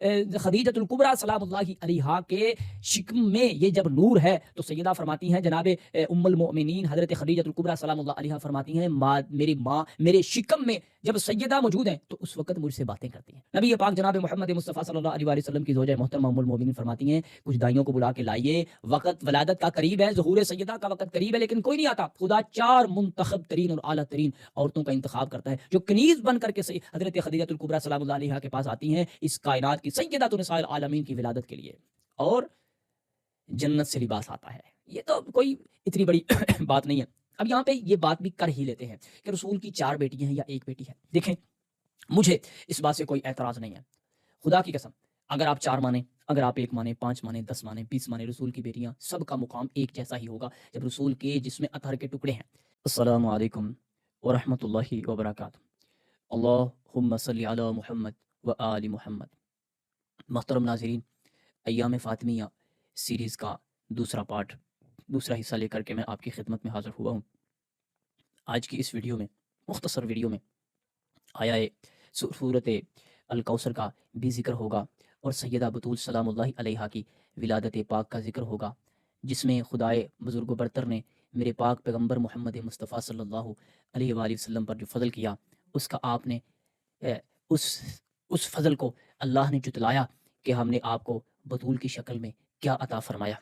خدیجۃ الکبریٰ سلام اللہ علیہا کے شکم میں یہ جب نور ہے تو سیدہ فرماتی ہیں جناب ام المؤمنین حضرت خدیجۃ الکبریٰ سلام اللہ علیہا فرماتی ہیں میری ماں میرے شکم میں جب سیدہ موجود ہیں تو اس وقت مجھ سے باتیں کرتی ہیں۔ نبی پاک جناب محمد مصطفیٰ صلی اللہ علیہ وسلم کی زوجہ محترمہ ام المؤمنین فرماتی ہیں کچھ دائیوں کو بلا کے لائیے، وقت ولادت کا قریب ہے، ظہور سیدہ کا وقت قریب ہے، لیکن کوئی نہیں آتا۔ خدا 4 منتخب ترین اور اعلیٰ ترین عورتوں کا انتخاب کرتا ہے جو کنیز بن کر کے حضرت خدیجۃ الکبریٰ سلام اللہ علیہا کے پاس آتی ہیں اس کائنات کی سیدۃ نساء العالمین کی ولادت کے لیے، اور جنت سے لباس آتا ہے۔ یہ تو کوئی اتنی بڑی بات نہیں ہے۔ اب یہاں پہ یہ بات بھی کر ہی لیتے ہیں کہ رسول کی 4 بیٹیاں ہیں یا 1 بیٹی ہے۔ دیکھیں مجھے اس بات سے کوئی اعتراض نہیں ہے، خدا کی قسم، اگر آپ 4 مانیں، اگر آپ 1 مانیں، 5 مانیں، 10 مانیں، 20 مانیں، رسول کی بیٹیاں سب کا مقام ایک جیسا ہی ہوگا جب رسول کے جسم اطہر کے ٹکڑے ہیں۔ السلام علیکم ورحمۃ اللہ وبرکاتہ۔ اللہم صلی علی محمد و آل محمد۔ محترم ناظرین، ایام فاطمیہ سیریز کا دوسرا پارٹ، دوسرا حصہ لے کر کے میں آپ کی خدمت میں حاضر ہوا ہوں۔ آج کی اس ویڈیو میں، مختصر ویڈیو میں، آیا سورت الکوثر کا بھی ذکر ہوگا اور سیدہ بطول سلام اللہ علیہا کی ولادت پاک کا ذکر ہوگا، جس میں خدائے بزرگ و برتر نے میرے پاک پیغمبر محمد مصطفیٰ صلی اللہ علیہ وآلہ وسلم پر جو فضل کیا، اس کا آپ نے اس فضل کو اللہ نے جتلایا کہ ہم نے آپ کو بطول کی شکل میں کیا عطا فرمایا۔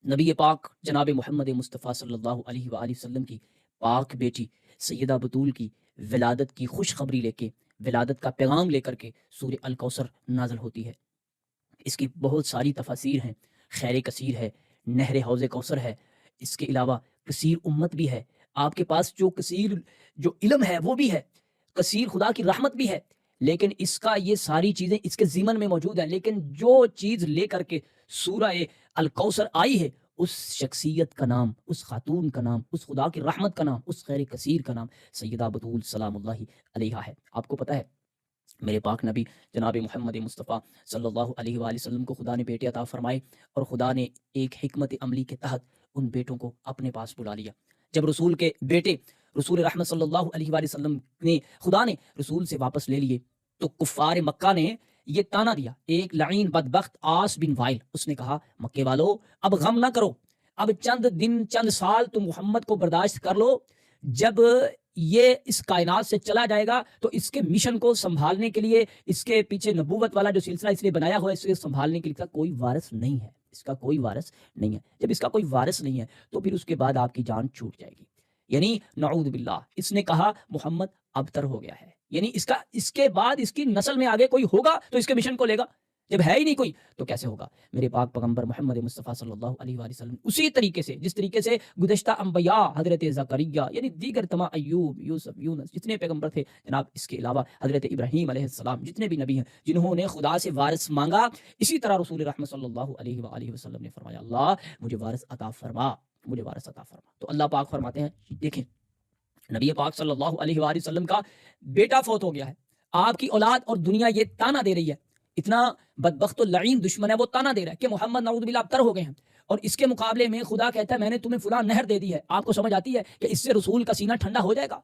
نبی پاک جناب محمد مصطفیٰ صلی اللہ علیہ وآلہ وسلم کی پاک بیٹی سیدہ بطول کی ولادت کی خوشخبری لے کے، ولادت کا پیغام لے کر کے سورہ الکوثر نازل ہوتی ہے۔ اس کی بہت ساری تفاسیر ہیں، خیر کثیر ہے، نہر حوض کوثر ہے، اس کے علاوہ کثیر امت بھی ہے، آپ کے پاس جو کثیر جو علم ہے وہ بھی ہے، کثیر خدا کی رحمت بھی ہے، لیکن اس کا یہ ساری چیزیں اس کے ضمن میں موجود ہیں، لیکن جو چیز لے کر کے سورہ الکوثر آئی ہے اس شخصیت کا نام، اس خاتون کا نام، اس خدا کی رحمت کا نام، اس خیر کثیر کا نام سیدہ بطول سلام اللہ علیہا ہے۔ آپ کو پتہ ہے میرے پاک نبی جناب محمد مصطفیٰ صلی اللہ علیہ وآلہ وسلم کو خدا نے بیٹے عطا فرمائے، اور خدا نے ایک حکمت عملی کے تحت ان بیٹوں کو اپنے پاس بلا لیا۔ جب رسول کے بیٹے رسول رحمت صلی اللہ علیہ وآلہ وسلم نے خدا نے رسول سے واپس لے لیے تو کفار مکہ نے یہ تانا دیا، ایک لعین بدبخت عاص بن وائل، اس نے کہا مکے والو اب غم نہ کرو، اب چند دن چند سال تم محمد کو برداشت کر لو، جب یہ اس کائنات سے چلا جائے گا تو اس کے مشن کو سنبھالنے کے لیے، اس کے پیچھے نبوت والا جو سلسلہ اس نے بنایا ہوا ہے، اس کے سنبھالنے کے لیے کوئی وارث نہیں ہے، اس کا کوئی وارث نہیں ہے۔ جب اس کا کوئی وارث نہیں ہے تو پھر اس کے بعد آپ کی جان چھوٹ جائے گی، یعنی نعوذ باللہ، اس نے کہا محمد ابتر ہو گیا ہے، یعنی اس کے بعد اس کی نسل میں آگے کوئی ہوگا تو اس کے مشن کو لے گا، جب ہے ہی نہیں کوئی تو کیسے ہوگا؟ میرے پاک پیغمبر محمد مصطفیٰ صلی اللہ علیہ وآلہ وسلم اسی طریقے سے، جس طریقے سے گزشتہ انبیاء حضرت زکریا یعنی دیگر تمام ایوب، یوسف، یونس، جتنے پیغمبر تھے جناب، اس کے علاوہ حضرت ابراہیم علیہ السلام، جتنے بھی نبی ہیں جنہوں نے خدا سے وارث مانگا، اسی طرح رسول رحمت صلی اللہ علیہ وآلہ وسلم نے فرمایا اللہ مجھے وارث عطا فرما، مجھے وارث عطا فرما۔ تو اللہ پاک فرماتے ہیں، دیکھیں نبی پاک صلی اللہ علیہ وآلہ وسلم کا بیٹا فوت ہو گیا ہے، آپ کی اولاد اور دنیا یہ تانا دے رہی ہے، اتنا بدبخت و لعین دشمن ہے وہ تانا دے رہا ہے کہ محمد نعوذ باللہ ابتر ہو گئے ہیں، اور اس کے مقابلے میں خدا کہتا ہے میں نے تمہیں فلاں نہر دے دی ہے۔ آپ کو سمجھ آتی ہے کہ اس سے رسول کا سینہ ٹھنڈا ہو جائے گا؟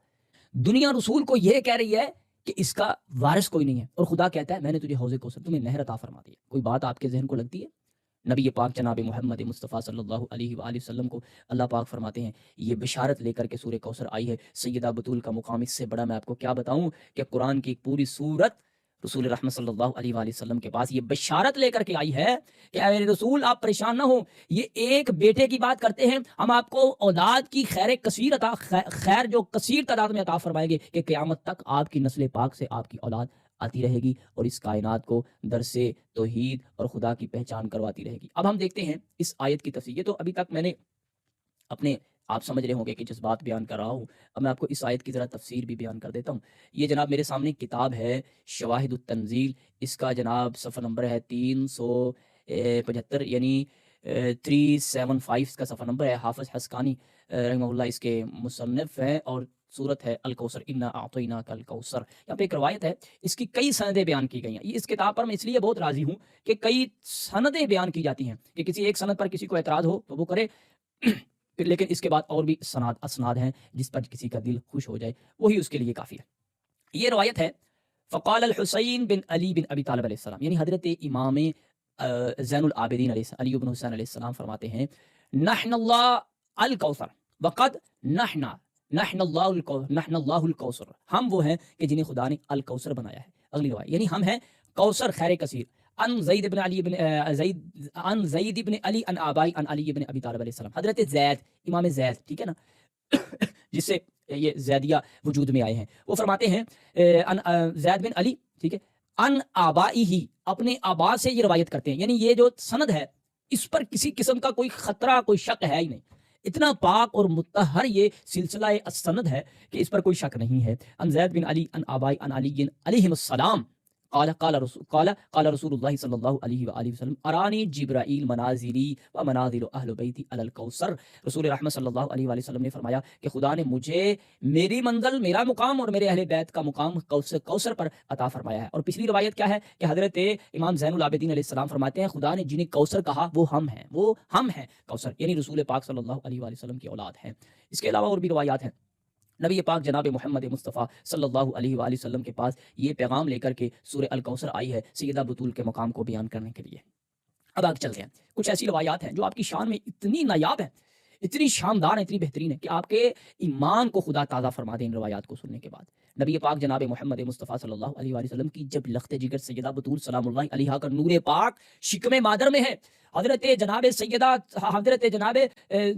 دنیا رسول کو یہ کہہ رہی ہے کہ اس کا وارث کوئی نہیں ہے، اور خدا کہتا ہے میں نے تجھے حوض کوثر، تمہیں نہر عطا فرما دی ہے۔ کوئی بات آپ کے ذہن کو لگتی ہے؟ نبی پاک جناب محمد مصطفیٰ صلی اللہ علیہ وآلہ وسلم کو اللہ پاک فرماتے ہیں یہ بشارت لے کر کے سورہ کوثر آئی ہے، سیدہ بطول کا مقام اس سے بڑا میں آپ کو کیا بتاؤں کہ قرآن کی ایک پوری سورت رسول رحمت صلی اللہ علیہ وآلہ وسلم کے پاس یہ بشارت لے کر کے آئی ہے کہ اے رسول آپ پریشان نہ ہو، یہ ایک بیٹے کی بات کرتے ہیں، ہم آپ کو اولاد کی خیر کثیر عطا، خیر جو کثیر تعداد میں عطا فرمائیں گے کہ قیامت تک آپ کی نسل پاک سے آپ کی اولاد آتی رہے گی اور اس کائنات کو درس توحید اور خدا کی پہچان کرواتی رہے گی۔ اب ہم دیکھتے ہیں اس آیت کی تفسیر۔ یہ تو ابھی تک میں نے اپنے، آپ سمجھ رہے ہوں گے کہ جذبات بیان کر رہا ہوں، اب میں آپ کو اس آیت کی ذرا تفسیر بھی بیان کر دیتا ہوں۔ یہ جناب میرے سامنے کتاب ہے شواہد التنزیل، اس کا جناب صفحہ نمبر ہے 375، یعنی 375 کا صفحہ نمبر ہے۔ حافظ حسقانی رحمہ اللہ اس کے مصنف ہیں، اور سورت ہے الکوثر، انا اعطیناک الکوثر۔ یہاں پہ ایک روایت ہے، اس کی کئی سندیں بیان کی گئی ہیں۔ اس کتاب پر میں اس لیے بہت راضی ہوں کہ کئی سندیں بیان کی جاتی ہیں، کہ کسی ایک سند پر کسی کو اعتراض ہو تو وہ کرے لیکن اس کے بعد اور بھی اسناد ہیں جس پر کسی کا دل خوش ہو جائے، وہی اس کے لیے کافی ہے۔ یہ روایت ہے فقال الحسین بن علی بن ابی طالب علیہ السلام، یعنی حضرت امام زین العابدین علی بن حسین علیہ السلام فرماتے ہیں نحن اللہ الکوثر وقد نحن اللہ الکوثر، ہم وہ ہیں کہ جنہیں خدا نے الکوثر بنایا ہے۔ اگلی روایت یعنی ہم ہیں کوثر خیر کثیر۔ ان زید بن علی ان آبائی ان علی بن ابی طالب علیہ السلام، حضرت زید امام زید، ٹھیک ہے نا، جس سے یہ زیدیہ وجود میں آئے ہیں، وہ فرماتے ہیں زید بن علی، ٹھیک ہے، ان آبائی ہی، اپنے آبا سے یہ روایت کرتے ہیں، یعنی یہ جو سند ہے اس پر کسی قسم کا کوئی خطرہ کوئی شک ہے ہی نہیں، اتنا پاک اور مطہر یہ سلسلہ السند ہے کہ اس پر کوئی شک نہیں ہے۔ ان زید بن علی ان آبائی ان علی علیہ السلام قال رسول اللہ صلی اللہ علیہ وآلہ وسلم ارانی جبرائیل منازلی و منازل اہل بیتی علی الکوثر، رسول رحمت صلی اللہ علیہ وآلہ وسلم نے فرمایا کہ خدا نے مجھے میری منزل، میرا مقام اور میرے اہل بیت کا مقام کوثر پر عطا فرمایا ہے۔ اور پچھلی روایت کیا ہے کہ حضرت امام زین العابدین علیہ السلام فرماتے ہیں خدا نے جنہیں کوثر کہا وہ ہم ہیں کوثر، یعنی رسول پاک صلی اللہ علیہ وآلہ وسلم کی اولاد ہیں۔ اس کے علاوہ اور بھی روایات ہیں۔ نبی پاک جناب محمد مصطفیٰ صلی اللہ علیہ وآلہ وسلم کے پاس یہ پیغام لے کر کے سورہ الکوثر آئی ہے سیدہ بطول کے مقام کو بیان کرنے کے لیے۔ اب آگے چلتے ہیں، کچھ ایسی روایات ہیں جو آپ کی شان میں اتنی نایاب ہیں، اتنی شاندار ہیں، اتنی بہترین ہے کہ آپ کے ایمان کو خدا تازہ فرما دے ان روایات کو سننے کے بعد۔ نبی پاک جناب محمد مصطفیٰ صلی اللہ علیہ وآلہ وسلم کی جب لخت جگر سیدہ بطول سلام اللہ علیہا کا نور پاک شکم مادر میں ہے، حضرت جناب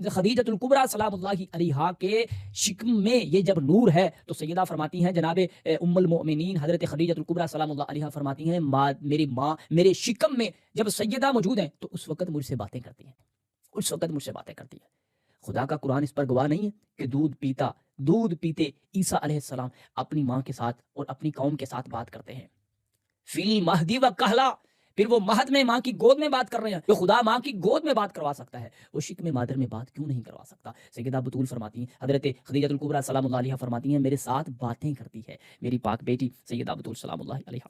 خدیجۃ الکبریٰ سلام اللہ علیہا کے شکم میں یہ جب نور ہے تو سیدہ فرماتی ہیں جناب ام المؤمنین حضرت خدیجۃ الکبریٰ سلام اللہ علیہا فرماتی ہیں میری ماں میرے شکم میں جب سیدہ موجود ہیں تو اس وقت مجھ سے باتیں کرتی ہیں، خدا کا قرآن اس پر گواہ نہیں ہے کہ دودھ پیتے عیسیٰ علیہ السلام اپنی ماں کے ساتھ اور اپنی قوم کے ساتھ بات کرتے ہیں، فی المہدی و کہلا، پھر وہ مہد میں ماں کی گود میں بات کر رہے ہیں، جو خدا ماں کی گود میں بات کروا سکتا ہے وہ شکم مادر میں بات کیوں نہیں کروا سکتا؟ سیدہ بطول فرماتی ہیں، حضرت خدیجۃ الکبریٰ سلام اللہ علیہا فرماتی ہیں میرے ساتھ باتیں کرتی ہے میری پاک بیٹی سیدہ بطول سلام اللہ علیہا۔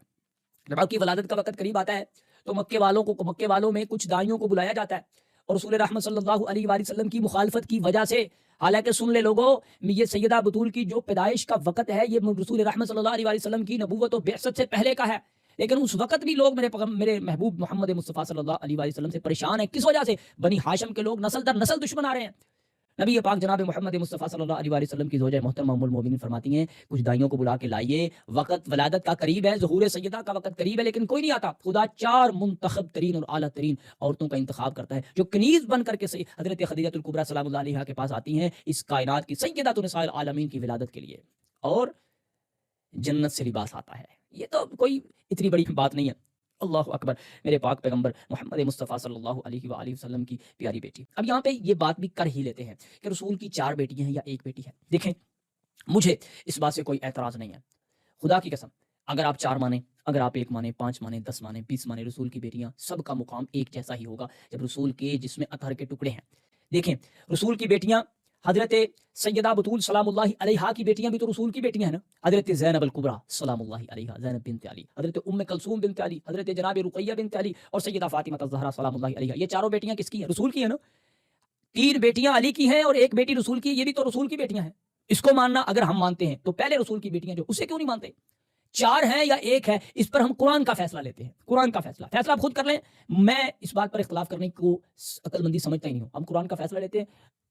جب آپ کی ولادت کا وقت قریب آتا ہے تو مکے والوں میں کچھ دائیوں کو بلایا جاتا ہے، اور رسول رحمت صلی اللہ علیہ وآلہ وسلم کی مخالفت کی وجہ سے، حالانکہ سن لے لوگوں، یہ سیدہ بطول کی جو پیدائش کا وقت ہے یہ رسول رحمت صلی اللہ علیہ وآلہ وسلم کی نبوت و بعثت سے پہلے کا ہے، لیکن اس وقت بھی لوگ میرے محبوب محمد مصطفیٰ صلی اللہ علیہ وآلہ وسلم سے پریشان ہیں، کس وجہ سے؟ بنی ہاشم کے لوگ نسل در نسل دشمن آ رہے ہیں۔ نبی پاک جناب محمد مصطفیٰ صلی اللہ علیہ وآلہ وسلم کی زوجہ محترمہ ام المؤمنین فرماتی ہیں کچھ دائیوں کو بلا کے لائیے، وقت ولادت کا قریب ہے، ظہور سیدہ کا وقت قریب ہے، لیکن کوئی نہیں آتا۔ خدا 4 منتخب ترین اور اعلیٰ ترین عورتوں کا انتخاب کرتا ہے جو کنیز بن کر کے حضرت خدیجۃ الکبریٰ سلام اللہ علیہا کے پاس آتی ہیں اس کائنات کی سیدۃ نساء العالمین کی ولادت کے لیے، اور جنت سے لباس آتا ہے۔ یہ تو کوئی اتنی بڑی بات نہیں ہے۔ اللہ اکبر، میرے پاک پیغمبر محمد مصطفیٰ صلی اللہ علیہ وآلہ وسلم کی پیاری بیٹی۔ اب یہاں پہ یہ بات بھی کر ہی لیتے ہیں کہ رسول کی 4 بیٹیاں ہیں یا ایک بیٹی ہے۔ دیکھیں، مجھے اس بات سے کوئی اعتراض نہیں ہے، خدا کی قسم، اگر آپ 4 مانیں، اگر آپ 1 مانیں، 5 مانیں، 10 مانیں، 20 مانیں، رسول کی بیٹیاں سب کا مقام ایک جیسا ہی ہوگا جب رسول کے جسم اطہر کے ٹکڑے ہیں۔ دیکھیں، رسول کی بیٹیاں حضرت سیدہ بطول سلام اللہ علیہا کی بیٹیاں بھی تو رسول کی بیٹیاں ہیں نا، حضرت زینب الکبریٰ سلام اللہ علیہا، زینب بنت علی، حضرت ام کلثوم بنت علی، حضرت جناب رقیہ بنت علی اور سیدہ فاطمہ الزہرا سلام اللہ علیہا، یہ 4 بیٹیاں کس کی ہیں؟ رسول کی ہیں نا۔ 3 بیٹیاں علی کی ہیں اور 1 بیٹی رسول کی، یہ بھی تو رسول کی بیٹیاں ہیں۔ اس کو ماننا اگر ہم مانتے ہیں تو پہلے رسول کی بیٹیاں جو اسے کیوں نہیں مانتے؟ 4 ہیں یا 1 ہے، اس پر ہم قرآن کا فیصلہ لیتے ہیں، قرآن کا فیصلہ آپ خود کر لیں، میں اس بات پر اختلاف کرنے کو عقل مندی سمجھتا ہی نہیں ہوں، ہم قرآن کا فیصلہ لیتے ہیں،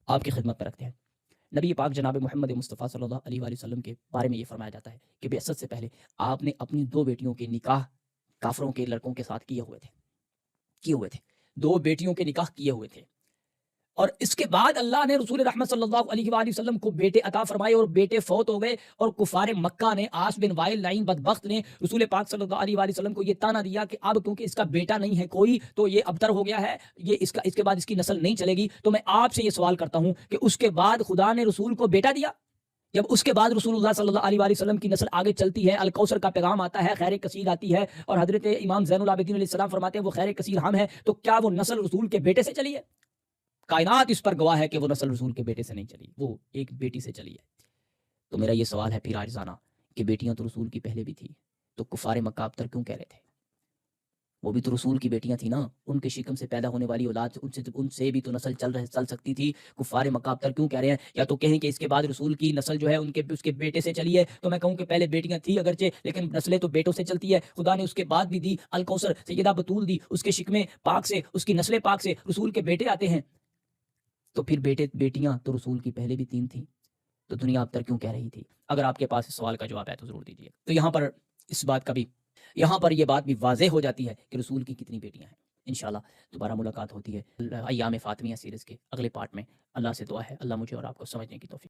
آپ کی خدمت پر رکھتے ہیں۔ نبی پاک جناب محمد مصطفیٰ صلی اللہ علیہ وآلہ وسلم کے بارے میں یہ فرمایا جاتا ہے کہ بعثت سے پہلے آپ نے اپنی 2 بیٹیوں کے نکاح کافروں کے لڑکوں کے ساتھ کیے ہوئے تھے 2 بیٹیوں کے نکاح کیے ہوئے تھے، اور اس کے بعد اللہ نے رسول رحمت صلی اللہ علیہ وآلہ وسلم کو بیٹے عطا فرمائے اور بیٹے فوت ہو گئے، اور کفار مکہ نے، عاص بن وائل لعین بدبخت نے رسول پاک صلی اللہ علیہ وآلہ وسلم کو یہ تانا دیا کہ اب کیونکہ اس کا بیٹا نہیں ہے کوئی تو یہ ابتر ہو گیا ہے، یہ اس کے بعد اس کی نسل نہیں چلے گی۔ تو میں آپ سے یہ سوال کرتا ہوں کہ اس کے بعد خدا نے رسول کو بیٹا دیا؟ جب اس کے بعد رسول اللہ صلی اللہ علیہ وآلہ وسلم کی نسل آگے چلتی ہے، الکوثر کا پیغام آتا ہے، خیر کثیر آتی ہے، اور حضرت امام زین العابدین علیہ السلام فرماتے ہیں وہ خیر کثیر ہم ہیں، تو کیا وہ نسل رسول کے بیٹے سے چلی ہے؟ کائنات اس پر گواہ ہے کہ وہ نسل رسول کے بیٹے سے نہیں چلی، وہ ایک بیٹی سے چلی ہے۔ تو میرا یہ سوال ہے پھر عاجزانہ کہ بیٹیاں تو رسول کی پہلے بھی تھی، تو کفار مکہ ابتر کیوں کہہ رہے تھے؟ وہ بھی تو رسول کی بیٹیاں تھیں نا، ان کے شکم سے پیدا ہونے والی اولاد ان سے بھی تو نسل چل سکتی تھی۔ کفار مکہ اب تک کیوں کہہ رہے ہیں؟ یا تو کہیں کہ اس کے بعد رسول کی نسل جو ہے اس کے بیٹے سے چلی ہے، تو میں کہوں کہ پہلے بیٹیاں تھیں اگرچہ، لیکن نسلیں تو بیٹوں سے چلتی ہے۔ خدا نے اس کے بعد بھی دی، الکوثر سیدہ بطول دی، اس کے شکم پاک سے، اس کی نسل پاک سے رسول کے بیٹے آتے ہیں۔ تو پھر بیٹیاں تو رسول کی پہلے بھی 3 تھیں، تو دنیا اب تک کیوں کہہ رہی تھی؟ اگر آپ کے پاس اس سوال کا جواب ہے تو ضرور دیجیے۔ تو یہاں پر اس بات کا بھی، یہاں پر یہ بات بھی واضح ہو جاتی ہے کہ رسول کی کتنی بیٹیاں ہیں۔ انشاءاللہ دوبارہ ملاقات ہوتی ہے ایام فاطمیہ سیریز کے اگلے پارٹ میں۔ اللہ سے دعا ہے اللہ مجھے اور آپ کو سمجھنے کی توفیق